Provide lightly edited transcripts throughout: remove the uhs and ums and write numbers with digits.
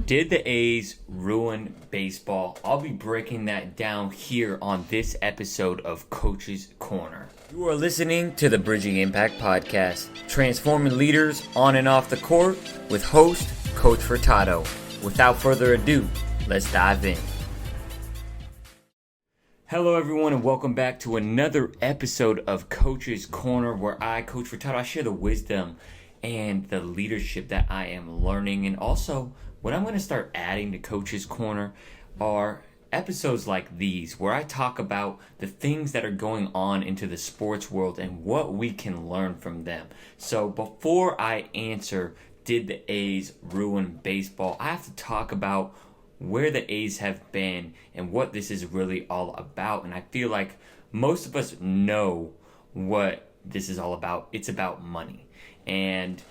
Did the A's ruin baseball? I'll be breaking that down here on this episode of Coach's Corner. You are listening to the Bridging Impact Podcast, transforming leaders on and off the court with host Coach Furtado. Without further ado, let's dive in. Hello everyone and welcome back to another episode of Coach's Corner, where I, Coach Furtado, I share the wisdom and the leadership that I am learning. And also, what I'm going to start adding to Coach's Corner are episodes like these, where I talk about the things that are going on into the sports world and what we can learn from them. So before I answer, did the A's ruin baseball, I have to talk about where the A's have been and what this is really all about. And I feel like most of us know what this is all about. It's about money. And,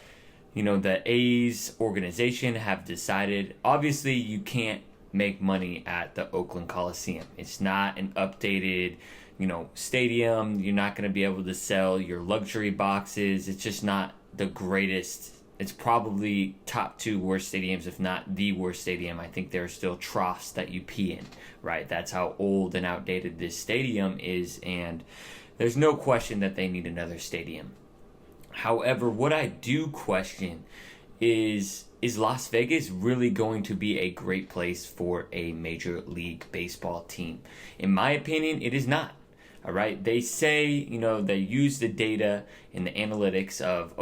you know, the A's organization have decided, obviously you can't make money at the Oakland Coliseum. It's not an updated, stadium. You're not going to be able to sell your luxury boxes. It's just not the greatest. It's probably top 2 worst stadiums, if not the worst stadium. I think there are still troughs that you pee in, right? That's how old and outdated this stadium is, and there's no question that they need another stadium. However, what I do question is Las Vegas really going to be a great place for a Major League Baseball team? In my opinion, it is not. All right. They say, they use the data and the analytics of,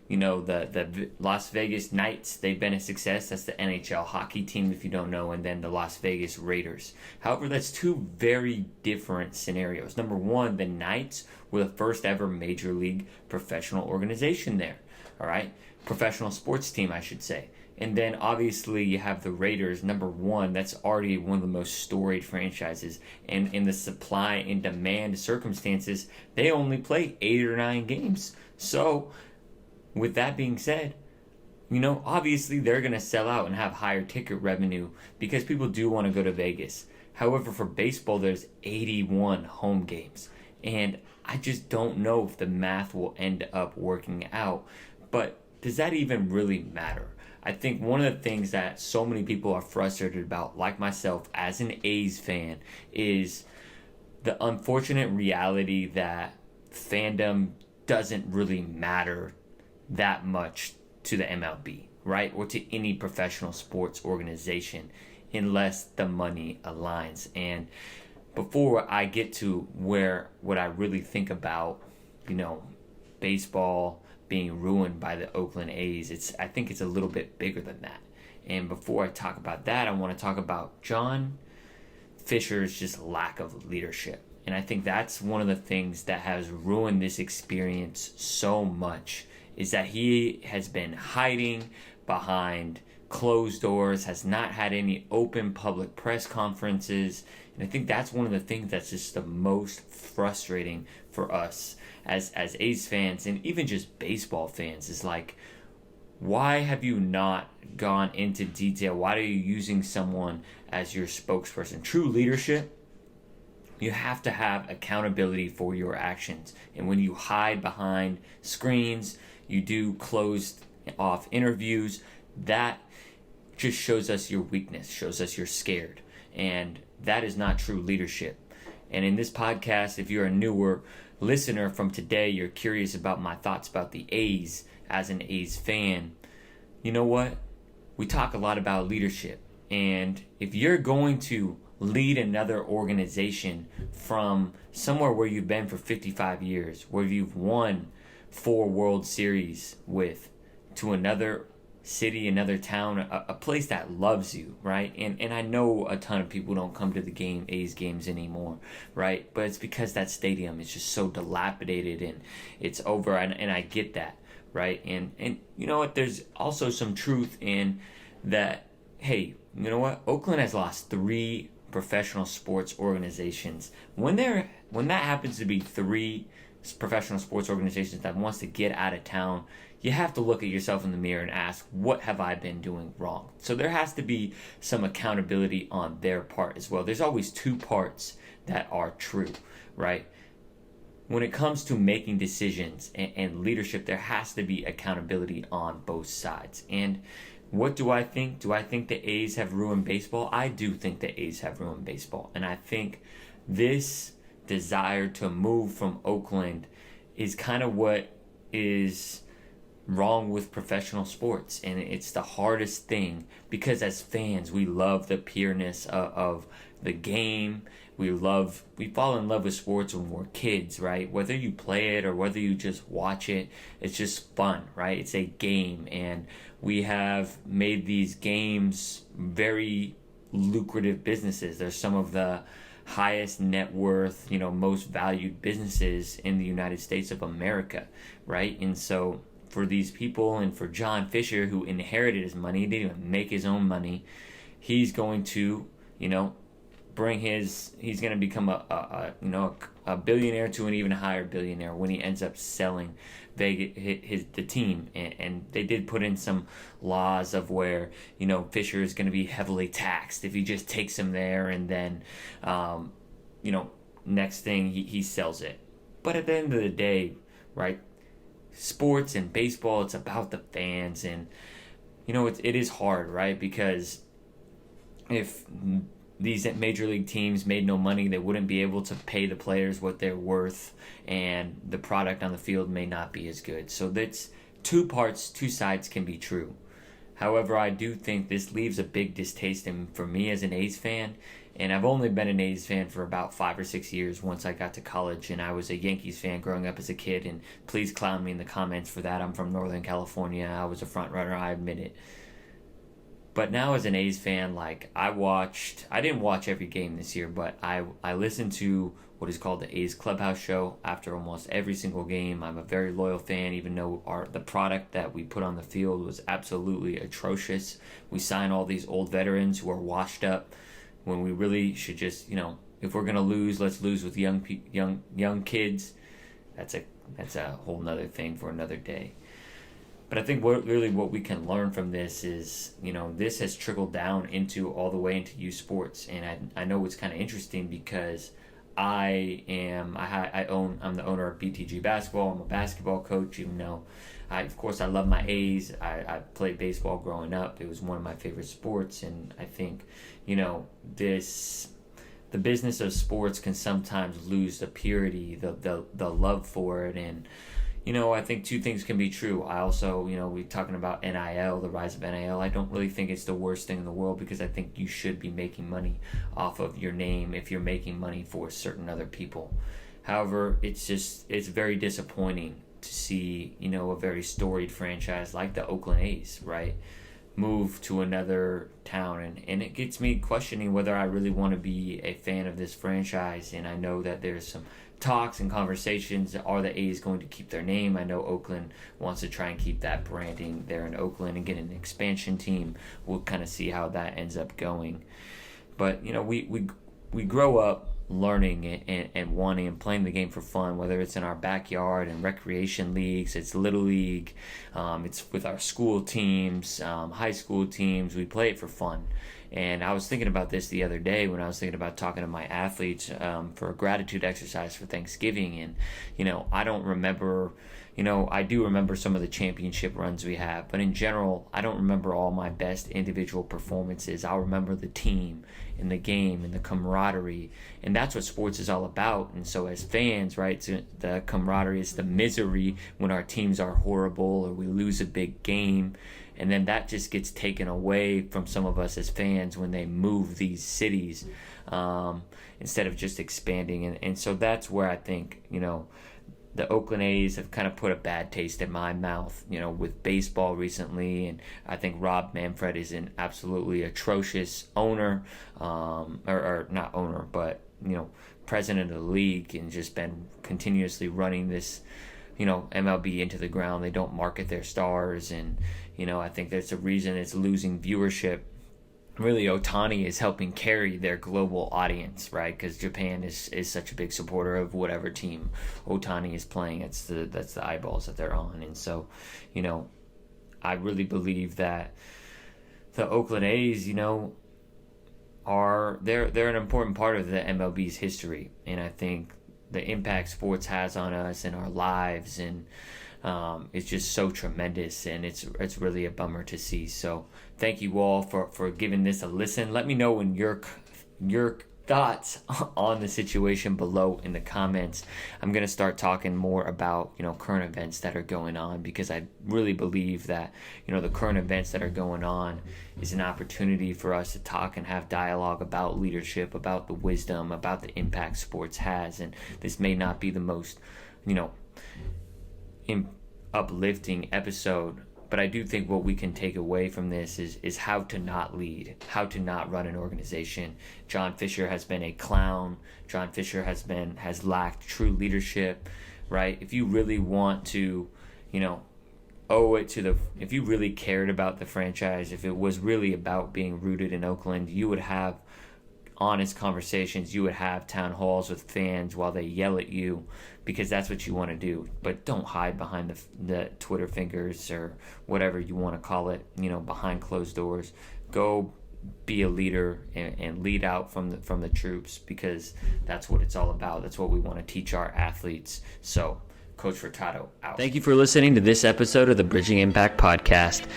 the Las Vegas Knights, they've been a success. That's the NHL hockey team, if you don't know, and then the Las Vegas Raiders. However, that's 2 very different scenarios. Number one, the Knights were the first ever Major League professional organization there. All right? Professional sports team, I should say. And then obviously you have the Raiders, number 1. That's already one of the most storied franchises. And in the supply and demand circumstances, they only play 8 or 9 games. So, with that being said, obviously they're going to sell out and have higher ticket revenue because people do want to go to Vegas. However, for baseball, there's 81 home games. And I just don't know if the math will end up working out. But does that even really matter? I think one of the things that so many people are frustrated about, like myself as an A's fan, is the unfortunate reality that fandom doesn't really matter that much to the MLB, right? Or to any professional sports organization unless the money aligns. And before I get to what I really think about, baseball being ruined by the Oakland A's, I think it's a little bit bigger than that. And before I talk about that, I want to talk about John Fisher's just lack of leadership. And I think that's one of the things that has ruined this experience so much, is that he has been hiding behind closed doors, has not had any open public press conferences. And I think that's one of the things that's just the most frustrating for us as A's fans and even just baseball fans, is like, why have you not gone into detail? Why are you using someone as your spokesperson? True leadership, you have to have accountability for your actions. And when you hide behind screens, you do closed off interviews, that just shows us your weakness, shows us you're scared. And that is not true leadership. And in this podcast, if you're a newer listener from today, you're curious about my thoughts about the A's as an A's fan, you know what? We talk a lot about leadership. And if you're going to lead another organization from somewhere where you've been for 55 years, where you've won 4 World Series with, to another city, another town, a place that loves you, right? And I know a ton of people don't come to the A's games anymore, right? But it's because that stadium is just so dilapidated and it's over, and I get that, right? And you know what? There's also some truth in that, hey, you know what? Oakland has lost 3 professional sports organizations. When that happens to be 3 professional sports organizations that wants to get out of town, you have to look at yourself in the mirror and ask, what have I been doing wrong? So there has to be some accountability on their part as well. There's always 2 parts that are true, right? When it comes to making decisions and leadership, there has to be accountability on both sides. And What do I think? Do I think the A's have ruined baseball? I do think the A's have ruined baseball. And I think this desire to move from Oakland is kind of what is wrong with professional sports. And it's the hardest thing because as fans, we love the pureness of the game. We fall in love with sports when we're kids, right? Whether you play it or whether you just watch it, it's just fun, right? It's a game, and we have made these games very lucrative businesses. They're some of the highest net worth, most valued businesses in the United States of America, right? And so for these people and for John Fisher, who inherited his money, he didn't even make his own money, he's going to, he's going to become a billionaire to an even higher billionaire when he ends up selling the team. And they did put in some laws of where, Fisher is going to be heavily taxed if he just takes him there and then, next thing he sells it. But at the end of the day, right, sports and baseball, it's about the fans. And, it is hard, right, because if these major league teams made no money, they wouldn't be able to pay the players what they're worth, and the product on the field may not be as good. So that's two sides can be true. However, I do think this leaves a big distaste for me as an A's fan, and I've only been an A's fan for about 5 or 6 years once I got to college, and I was a Yankees fan growing up as a kid, and please clown me in the comments for that. I'm from Northern California. I was a front runner, I admit it. But now as an A's fan, I didn't watch every game this year, but I listened to what is called the A's Clubhouse Show after almost every single game. I'm a very loyal fan, even though the product that we put on the field was absolutely atrocious. We sign all these old veterans who are washed up when we really should just, if we're going to lose, let's lose with young kids. That's a whole nother thing for another day. But I think what we can learn from this is, this has trickled down all the way into youth sports. And I know it's kind of interesting because I'm the owner of BTG Basketball. I'm a basketball coach, even though I love my A's. I played baseball growing up. It was one of my favorite sports. And I think, the business of sports can sometimes lose the purity, the love for it. And, I think two things can be true. I also, we're talking about NIL, the rise of NIL. I don't really think it's the worst thing in the world because I think you should be making money off of your name if you're making money for certain other people. However, it's very disappointing to see, a very storied franchise like the Oakland A's, right, move to another town. And it gets me questioning whether I really want to be a fan of this franchise. And I know that there's some talks and conversations. Are the A's going to keep their name? I know Oakland wants to try and keep that branding there in Oakland and get an expansion team. We'll kind of see how that ends up going. But, we grow up learning and wanting and playing the game for fun, whether it's in our backyard and recreation leagues, it's little league, it's with our school teams, high school teams. We play it for fun. And I was thinking about this the other day when I was thinking about talking to my athletes for a gratitude exercise for Thanksgiving. And, I don't remember, I do remember some of the championship runs we have. But in general, I don't remember all my best individual performances. I'll remember the team and the game and the camaraderie. And that's what sports is all about. And so as fans, right, the camaraderie is the misery when our teams are horrible or we lose a big game. And then that just gets taken away from some of us as fans when they move these cities instead of just expanding. And so that's where I think, the Oakland A's have kind of put a bad taste in my mouth, with baseball recently. And I think Rob Manfred is an absolutely atrocious owner, or not owner, but, president of the league, and just been continuously running this, MLB into the ground. They don't market their stars, and, I think that's a reason it's losing viewership. Really, Ohtani is helping carry their global audience, right? Because Japan is such a big supporter of whatever team Ohtani is playing. That's the eyeballs that they're on. And so, I really believe that the Oakland A's, they're an important part of the MLB's history. And I think the impact sports has on us and our lives and is just so tremendous, and it's really a bummer to see. So thank you all for giving this a listen. Let me know when your thoughts on the situation below in the comments. I'm going to start talking more about, current events that are going on, because I really believe that, the current events that are going on is an opportunity for us to talk and have dialogue about leadership, about the wisdom, about the impact sports has. And this may not be the most, uplifting episode, but I do think what we can take away from this is how to not lead, how to not run an organization. John Fisher has been a clown. John Fisher has lacked true leadership, right? If you really want to, owe it to if you really cared about the franchise, if it was really about being rooted in Oakland, you would have honest conversations. You would have town halls with fans while they yell at you, because that's what you want to do. But don't hide behind the Twitter fingers or whatever you want to call it, behind closed doors. Go be a leader and lead out from the troops, because that's what it's all about. That's what we want to teach our athletes. So, Coach Furtado out. Thank you for listening to this episode of the Bridging Impact Podcast.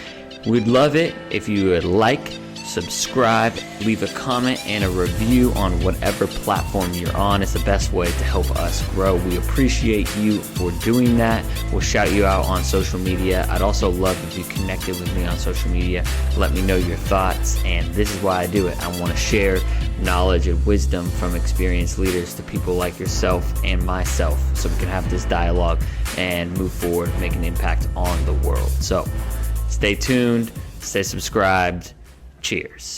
We'd love it if you would like, subscribe, leave a comment and a review on whatever platform you're on. It's the best way to help us grow. We appreciate you for doing that. We'll shout you out on social media. I'd also love if you connected with me on social media. Let me know your thoughts, and this is why I do it. I want to share knowledge and wisdom from experienced leaders to people like yourself and myself, so we can have this dialogue and move forward, make an impact on the world. So stay tuned, stay subscribed. Cheers.